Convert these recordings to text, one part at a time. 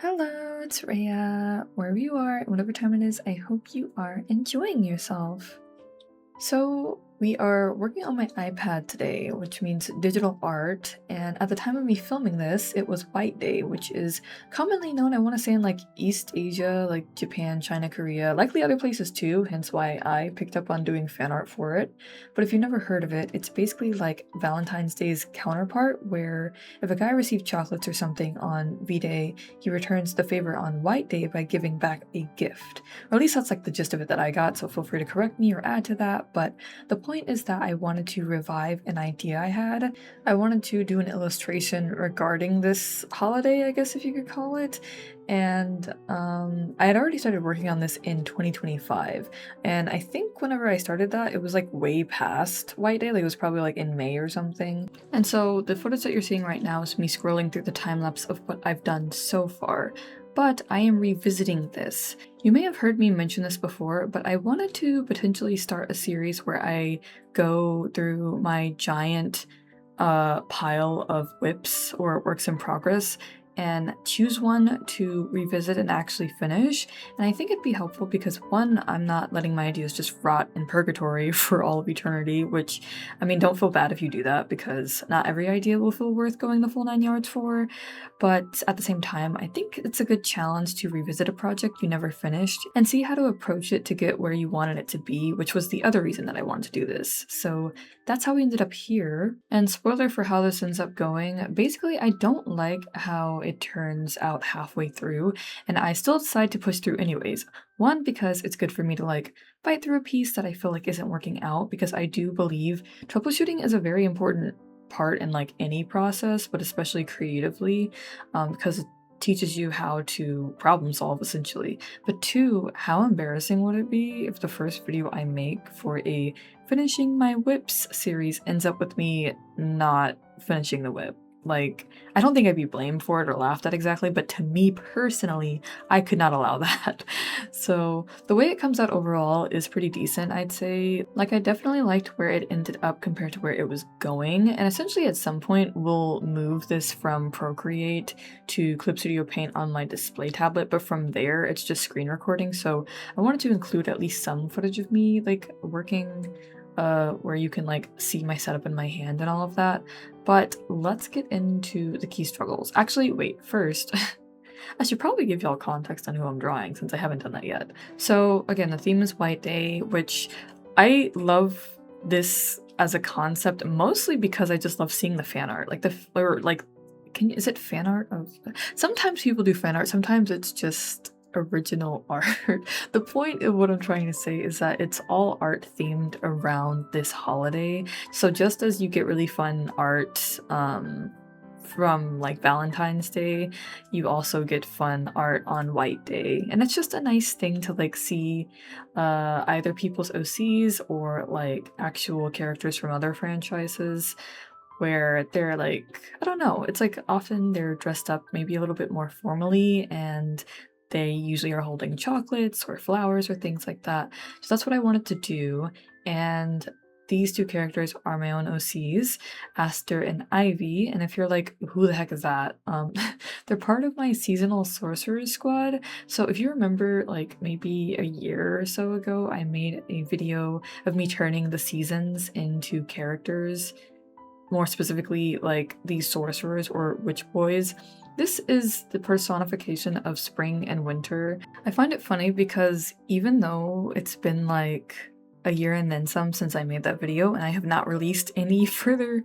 Hello, it's Rhea. Wherever you are, whatever time it is, I hope you are enjoying yourself. So, we are working on my iPad today, which means digital art. And at the time of me filming this, it was White Day, which is commonly known, I want to say, in like East Asia, like Japan, China, Korea, likely other places too, hence why I picked up on doing fan art for it. But if you've never heard of it, it's basically like Valentine's Day's counterpart, where if a guy received chocolates or something on V Day, he returns the favor on White Day by giving back a gift. Or at least that's like the gist of it that I got, so feel free to correct me or add to that. But the point is that I wanted to revive an idea I had. I wanted to do an illustration regarding this holiday, I guess if you could call it. And I had already started working on this in 2025. And I think whenever I started that, it was like way past White Day. Like it was probably like in May or something. And so the footage that you're seeing right now is me scrolling through the time lapse of what I've done so far. But I am revisiting this. You may have heard me mention this before, but I wanted to potentially start a series where I go through my giant pile of WIPs or works in progress and choose one to revisit and actually finish. And I think it'd be helpful because one, I'm not letting my ideas just rot in purgatory for all of eternity, which, I mean, don't feel bad if you do that because not every idea will feel worth going the full 9 yards for. But at the same time, I think it's a good challenge to revisit a project you never finished and see how to approach it to get where you wanted it to be, which was the other reason that I wanted to do this. So that's how we ended up here. And spoiler for how this ends up going, basically I don't like how it turns out halfway through, and I still decide to push through anyways. One, because it's good for me to like fight through a piece that I feel like isn't working out, because I do believe troubleshooting is a very important part in like any process, but especially creatively, because it teaches you how to problem solve essentially. But two, how embarrassing would it be if the first video I make for a finishing my whips series ends up with me not finishing the whip? Like, I don't think I'd be blamed for it or laughed at exactly, but to me personally, I could not allow that. So the way it comes out overall is pretty decent, I'd say. Like, I definitely liked where it ended up compared to where it was going, and essentially at some point we'll move this from Procreate to Clip Studio Paint on my display tablet, but from there it's just screen recording, so I wanted to include at least some footage of me like working where you can like see my setup in my hand and all of that. But let's get into the key struggles. Actually, wait, first, I should probably give y'all context on who I'm drawing since I haven't done that yet. So again, the theme is White Day, which I love this as a concept mostly because I just love seeing the fan art. Like is it fan art of sometimes people do fan art, sometimes it's just original art. The point of what I'm trying to say is that it's all art themed around this holiday. So just as you get really fun art from like Valentine's Day, you also get fun art on White Day. And it's just a nice thing to like see either people's OCs or like actual characters from other franchises where they're like, I don't know, it's like often they're dressed up maybe a little bit more formally and they usually are holding chocolates or flowers or things like that. So that's what I wanted to do. And these two characters are my own OCs, Aster and Ivy. And if you're like, who the heck is that? They're part of my seasonal sorcerers squad. So if you remember, like maybe a year or so ago, I made a video of me turning the seasons into characters, more specifically like these sorcerers or witch boys. This is the personification of spring and winter. I find it funny because even though it's been like a year and then some since I made that video and I have not released any further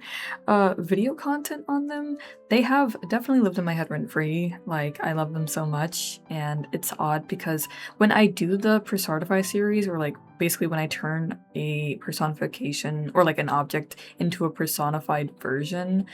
video content on them, they have definitely lived in my head rent free. Like, I love them so much, and it's odd because when I do the Personify series, or like basically when I turn a personification or like an object into a personified version,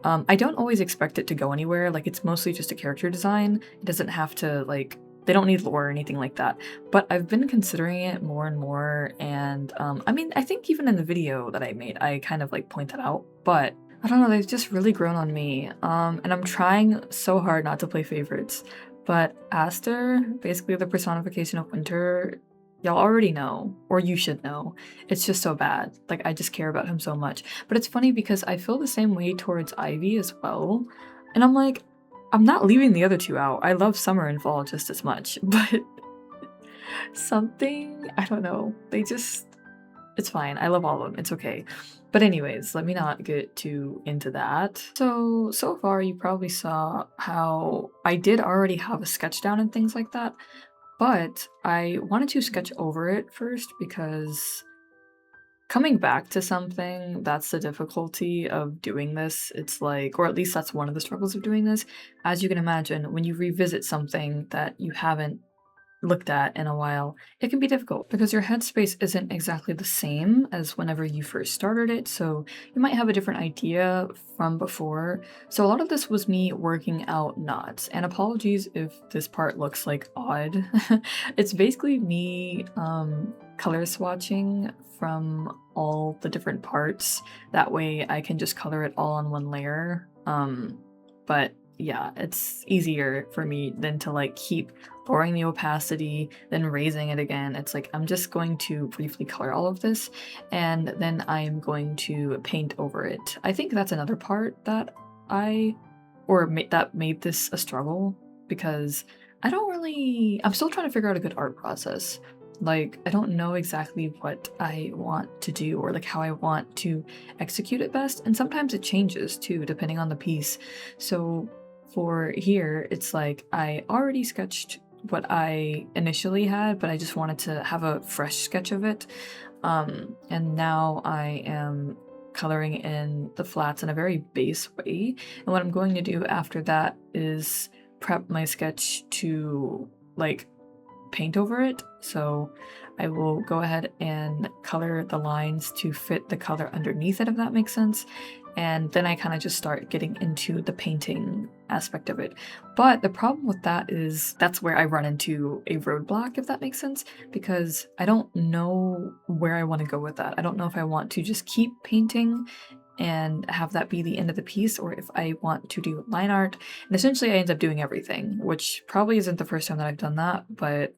I don't always expect it to go anywhere. Like, it's mostly just a character design. It doesn't have to like, they don't need lore or anything like that. But I've been considering it more and more, and I mean, I think even in the video that I made, I kind of like point that out, but I don't know, they've just really grown on me. And I'm trying so hard not to play favorites. But Aster, basically the personification of winter, y'all already know, or you should know. It's just so bad. Like, I just care about him so much. But it's funny because I feel the same way towards Ivy as well. And I'm like, I'm not leaving the other two out. I love summer and fall just as much, but something, I don't know, they just, it's fine. I love all of them. It's okay. But anyways, let me not get too into that. So far you probably saw how I did already have a sketch down and things like that, but I wanted to sketch over it first because coming back to something, that's the difficulty of doing this. It's like, or at least that's one of the struggles of doing this. As you can imagine, when you revisit something that you haven't looked at in a while, it can be difficult because your headspace isn't exactly the same as whenever you first started it, so you might have a different idea from before. So a lot of this was me working out knots, and apologies if this part looks like odd. It's basically me color swatching from all the different parts. That way I can just color it all on one layer. But yeah, it's easier for me than to like keep lowering the opacity, then raising it again. It's like I'm just going to briefly color all of this and then I'm going to paint over it. I think that's another part that that made this a struggle because I'm still trying to figure out a good art process. Like, I don't know exactly what I want to do or like how I want to execute it best, and sometimes it changes too depending on the piece. So for here, it's like I already sketched what I initially had, but I just wanted to have a fresh sketch of it. And now I am coloring in the flats in a very base way. And what I'm going to do after that is prep my sketch to like paint over it. So I will go ahead and color the lines to fit the color underneath it, if that makes sense. And then I kind of just start getting into the painting aspect of it. But the problem with that is that's where I run into a roadblock, if that makes sense, because I don't know where I want to go with that. I don't know if I want to just keep painting and have that be the end of the piece, or if I want to do line art. And essentially I end up doing everything, which probably isn't the first time that I've done that, but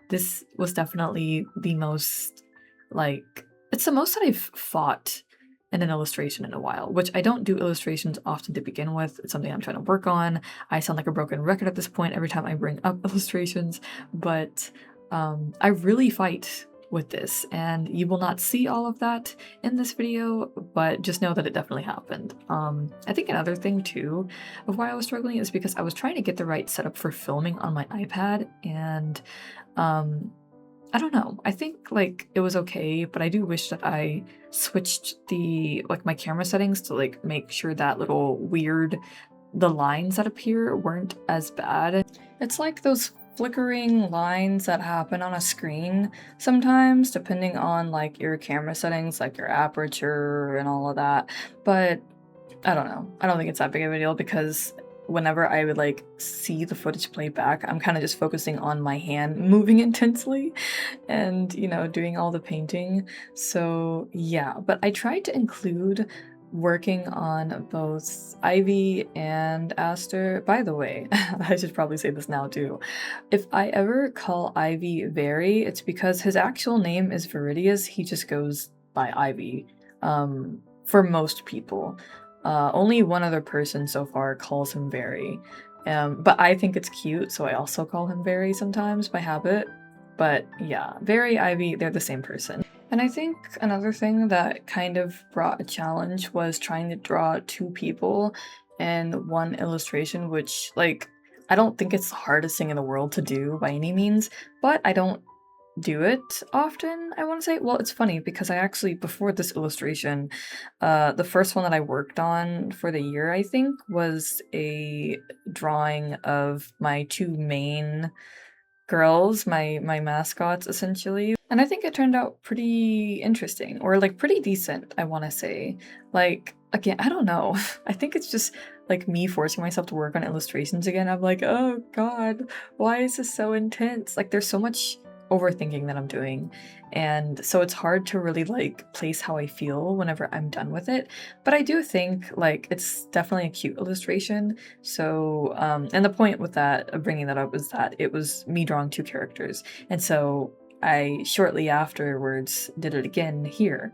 this was definitely the most, like, it's the most that I've fought in an illustration in a while, which I don't do illustrations often to begin with. It's something I'm trying to work on. I sound like a broken record at this point every time I bring up illustrations, but I really fight with this, and you will not see all of that in this video, but just know that it definitely happened. I think another thing too of why I was struggling is because I was trying to get the right setup for filming on my iPad, and I don't know. I think like it was okay, but I do wish that I switched my camera settings to like make sure that the lines that appear weren't as bad. It's like those flickering lines that happen on a screen sometimes, depending on like your camera settings, like your aperture and all of that. But I don't know. I don't think it's that big of a deal because whenever I would like see the footage play back, I'm kind of just focusing on my hand moving intensely and, you know, doing all the painting. So yeah, but I tried to include working on both Ivy and Aster. By the way, I should probably say this now too. If I ever call Ivy Very, it's because his actual name is Veridius. He just goes by Ivy for most people. Only one other person so far calls him Very. But I think it's cute, so I also call him Very sometimes by habit. But yeah, Very, Ivy, they're the same person. And I think another thing that kind of brought a challenge was trying to draw two people in one illustration, which, like, I don't think it's the hardest thing in the world to do by any means, but I don't do it often, I want to say. Well, it's funny because I actually, before this illustration, the first one that I worked on for the year, I think, was a drawing of my two main girls, my mascots, essentially. And I think it turned out pretty interesting, or like pretty decent, I want to say. Like, again, I don't know. I think it's just like me forcing myself to work on illustrations again. I'm like, oh god, why is this so intense? Like, there's so much overthinking that I'm doing, and so it's hard to really like place how I feel whenever I'm done with it. But I do think like it's definitely a cute illustration. So and the point with that, of bringing that up, is that it was me drawing two characters, and so I shortly afterwards did it again here.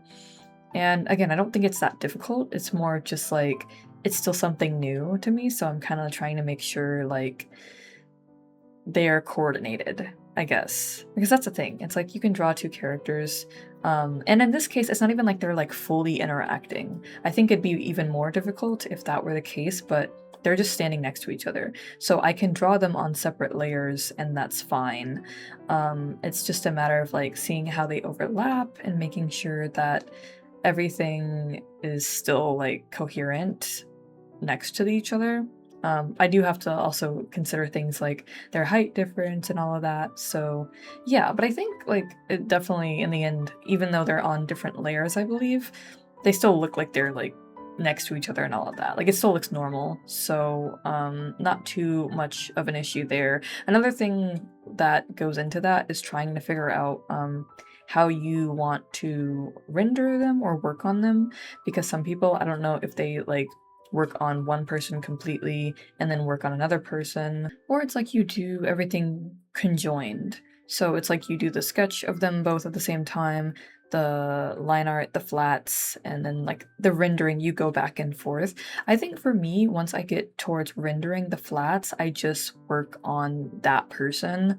And again, I don't think it's that difficult. It's more just like it's still something new to me, so I'm kind of trying to make sure like they are coordinated, I guess. Because that's the thing. It's like you can draw two characters, and in this case, it's not even like they're like fully interacting. I think it'd be even more difficult if that were the case, but they're just standing next to each other. So I can draw them on separate layers and that's fine. It's just a matter of like seeing how they overlap and making sure that everything is still like coherent next to each other. I do have to also consider things like their height difference and all of that. So yeah, but I think like it definitely in the end, even though they're on different layers, I believe, they still look like they're like next to each other and all of that. Like it still looks normal. So not too much of an issue there. Another thing that goes into that is trying to figure out how you want to render them or work on them, because some people, I don't know if they like work on one person completely and then work on another person, or it's like you do everything conjoined. So it's like you do the sketch of them both at the same time, the line art, the flats, and then like the rendering, you go back and forth. I think for me, once I get towards rendering the flats, I just work on that person,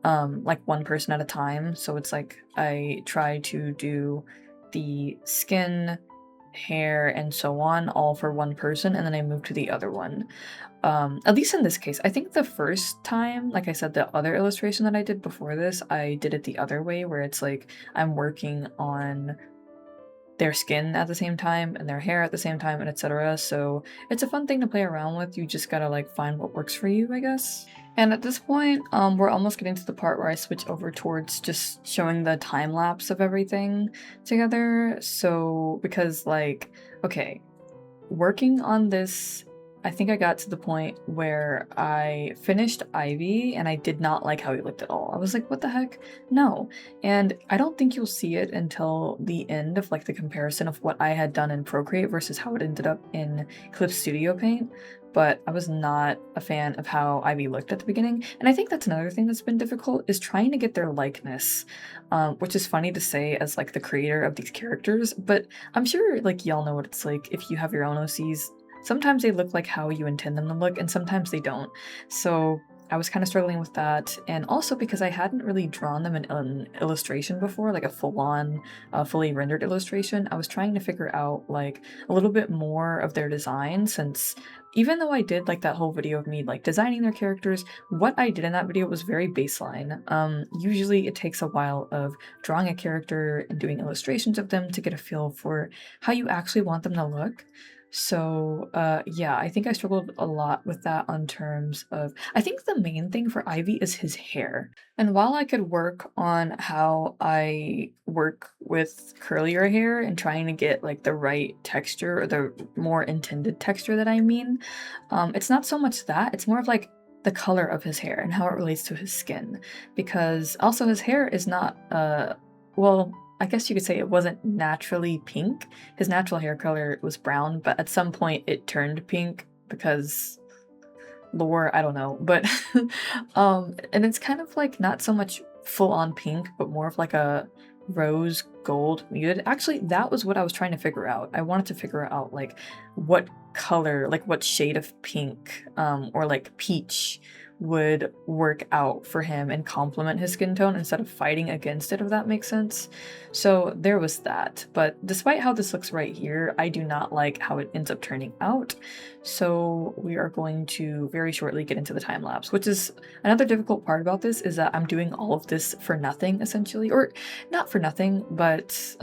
like one person at a time. So it's like I try to do the skin, hair, and so on all for one person, and then I move to the other one. At least in this case, I think the first time, like I said, the other illustration that I did before this, I did it the other way, where it's like I'm working on their skin at the same time and their hair at the same time and etc. So it's a fun thing to play around with. You just gotta like find what works for you, I guess. And at this point, we're almost getting to the part where I switch over towards just showing the time lapse of everything together. So because like, okay, working on this, I think I got to the point where I finished Ivy and I did not like how he looked at all. I was like, what the heck? No. And I don't think you'll see it until the end of like the comparison of what I had done in Procreate versus how it ended up in Clip Studio Paint. But I was not a fan of how Ivy looked at the beginning. And I think that's another thing that's been difficult, is trying to get their likeness, which is funny to say as like the creator of these characters, but I'm sure like y'all know what it's like if you have your own OCs. Sometimes they look like how you intend them to look, and sometimes they don't. So I was kind of struggling with that, and also because I hadn't really drawn them in an illustration before, like a full-on, fully rendered illustration. I was trying to figure out like a little bit more of their design, since even though I did like that whole video of me like designing their characters, what I did in that video was very baseline. Usually it takes a while of drawing a character and doing illustrations of them to get a feel for how you actually want them to look. So, yeah, I think I struggled a lot with that on terms of, I think the main thing for Ivy is his hair. And while I could work on how I work with curlier hair and trying to get like the right texture or the more intended texture that I mean, it's not so much that, it's more of like the color of his hair and how it relates to his skin. Because also his hair is not, well, I guess you could say it wasn't naturally pink. His natural hair color was brown, but at some point it turned pink because lore, I don't know. But and it's kind of like not so much full on pink, but more of like a rose gold muted. Actually, that was what I was trying to figure out. I wanted to figure out like what color, like what shade of pink, or like peach would work out for him and complement his skin tone instead of fighting against it, if that makes sense. So there was that. But despite how this looks right here, I do not like how it ends up turning out. So we are going to very shortly get into the time lapse, which is another difficult part about this, is that I'm doing all of this for nothing essentially, or not for nothing, but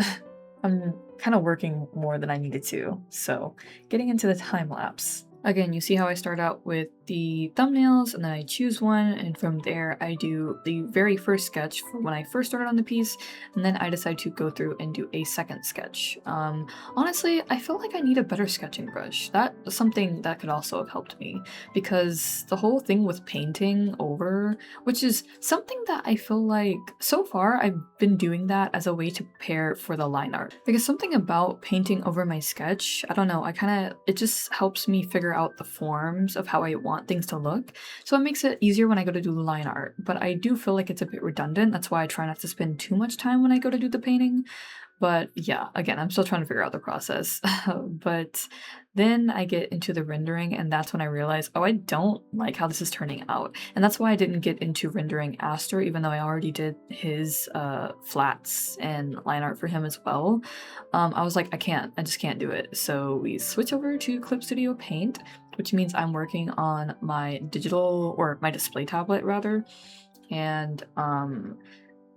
I'm kind of working more than I needed to. So getting into the time lapse. Again, you see how I start out with the thumbnails and then I choose one, and from there I do the very first sketch for when I first started on the piece, and then I decide to go through and do a second sketch. Honestly, I feel like I need a better sketching brush. That is something that could also have helped me, because the whole thing with painting over, which is something that I feel like so far I've been doing that as a way to prepare for the line art, because something about painting over my sketch, I don't know, it just helps me figure out the forms of how I want things to look. So it makes it easier when I go to do the line art, but I do feel like it's a bit redundant. That's why I try not to spend too much time when I go to do the painting. But yeah, again, I'm still trying to figure out the process. But then I get into the rendering, and that's when I realize, oh, I don't like how this is turning out. And that's why I didn't get into rendering Aster, even though I already did his flats and line art for him as well. I was like, I just can't do it. So we switch over to Clip Studio Paint, which means I'm working on my digital, or my display tablet rather. And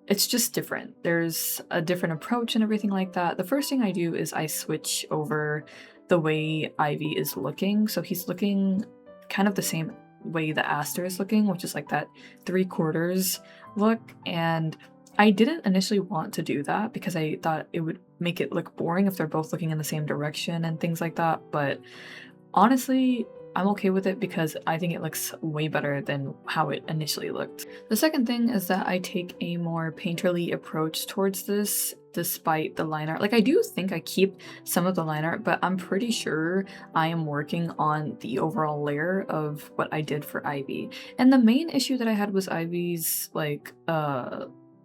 it's just different. There's a different approach and everything like that. The first thing I do is I switch over the way Ivy is looking. So he's looking kind of the same way the Aster is looking, which is like that 3/4 look. And I didn't initially want to do that because I thought it would make it look boring if they're both looking in the same direction and things like that. But honestly, I'm okay with it because I think it looks way better than how it initially looked. The second thing is that I take a more painterly approach towards this despite the line art. Like, I do think I keep some of the line art, but I'm pretty sure I am working on the overall layer of what I did for Ivy. And the main issue that I had was Ivy's like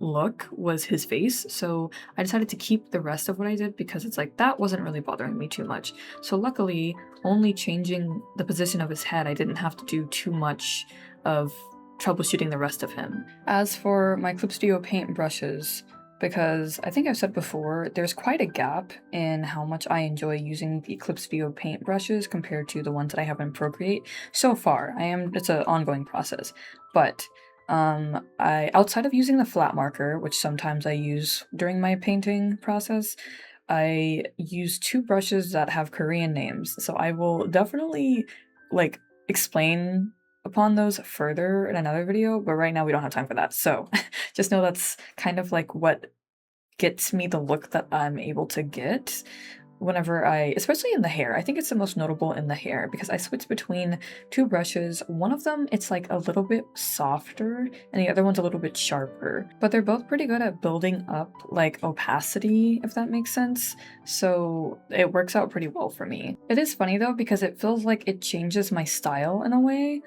look was his face, so I decided to keep the rest of what I did because it's like that wasn't really bothering me too much. So luckily, only changing the position of his head, I didn't have to do too much of troubleshooting the rest of him. As for my Clip Studio Paint brushes, because I think I've said before, there's quite a gap in how much I enjoy using the Clip Studio Paint brushes compared to the ones that I have in Procreate. So far, it's an ongoing process, but I outside of using the flat marker, which sometimes I use during my painting process, I use two brushes that have Korean names. So I will definitely like explain upon those further in another video, but right now we don't have time for that. So just know that's kind of like what gets me the look that I'm able to get whenever especially in the hair. I think it's the most notable in the hair because I switch between two brushes. One of them, it's like a little bit softer and the other one's a little bit sharper, but they're both pretty good at building up like opacity, if that makes sense. So it works out pretty well for me. It is funny though, because it feels like it changes my style in a way.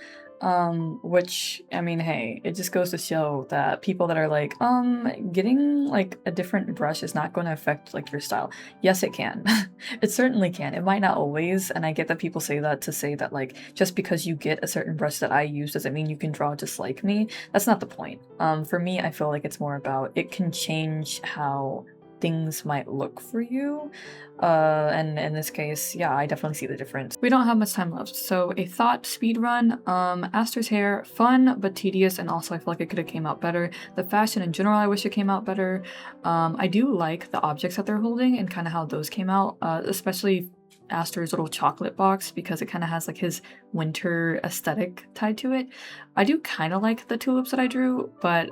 Which, I mean, hey, it just goes to show that people that are like, getting like a different brush is not going to affect like your style. Yes, it can. It certainly can. It might not always, and I get that people say that to say that like just because you get a certain brush that I use doesn't mean you can draw just like me. That's not the point. For me, I feel like it's more about it can change how things might look for you. And in this case, yeah, I definitely see the difference. We don't have much time left, so a thought speed run. Aster's hair, fun but tedious, and also I feel like it could have came out better. The fashion in general, I wish it came out better. I do like the objects that they're holding and kind of how those came out, especially Aster's little chocolate box, because it kind of has like his winter aesthetic tied to it. I do kind of like the tulips that I drew, but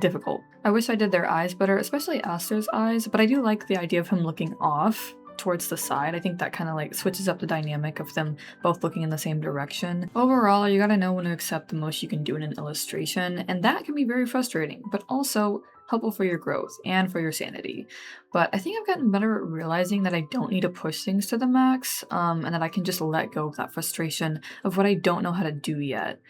difficult. I wish I did their eyes better, especially Aster's eyes, but I do like the idea of him looking off towards the side. I think that kind of like switches up the dynamic of them both looking in the same direction. Overall, you gotta know when to accept the most you can do in an illustration, and that can be very frustrating, but also helpful for your growth and for your sanity. But I think I've gotten better at realizing that I don't need to push things to the max, and that I can just let go of that frustration of what I don't know how to do yet.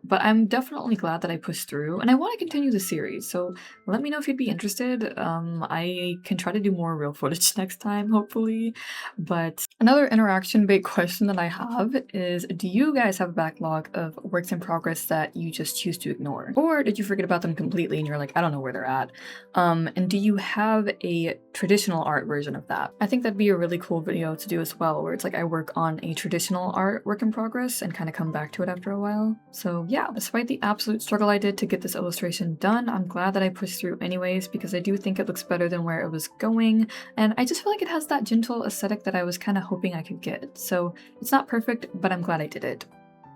But I'm definitely glad that I pushed through, and I want to continue the series, so let me know if you'd be interested. I can try to do more real footage next time, hopefully. But another interaction-based question that I have is, do you guys have a backlog of works in progress that you just choose to ignore? Or did you forget about them completely and you're like, I don't know where they're at? And do you have a traditional art version of that? I think that'd be a really cool video to do as well, where it's like I work on a traditional art work in progress and kind of come back to it after a while. So yeah, despite the absolute struggle I did to get this illustration done, I'm glad that I pushed through anyways, because I do think it looks better than where it was going, and I just feel like it has that gentle aesthetic that I was kind of hoping I could get. So it's not perfect, but I'm glad I did it.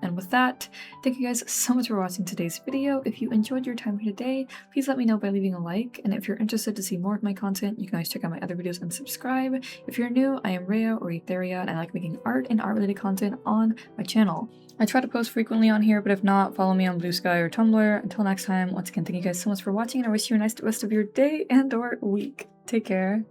And with that, thank you guys so much for watching today's video. If you enjoyed your time here today, please let me know by leaving a like. And if you're interested to see more of my content, you can always check out my other videos and subscribe. If you're new, I am Rhea or Etheria, and I like making art and art-related content on my channel. I try to post frequently on here, but if not, follow me on Blue Sky or Tumblr. Until next time, once again, thank you guys so much for watching, and I wish you a nice rest of your day and or week. Take care.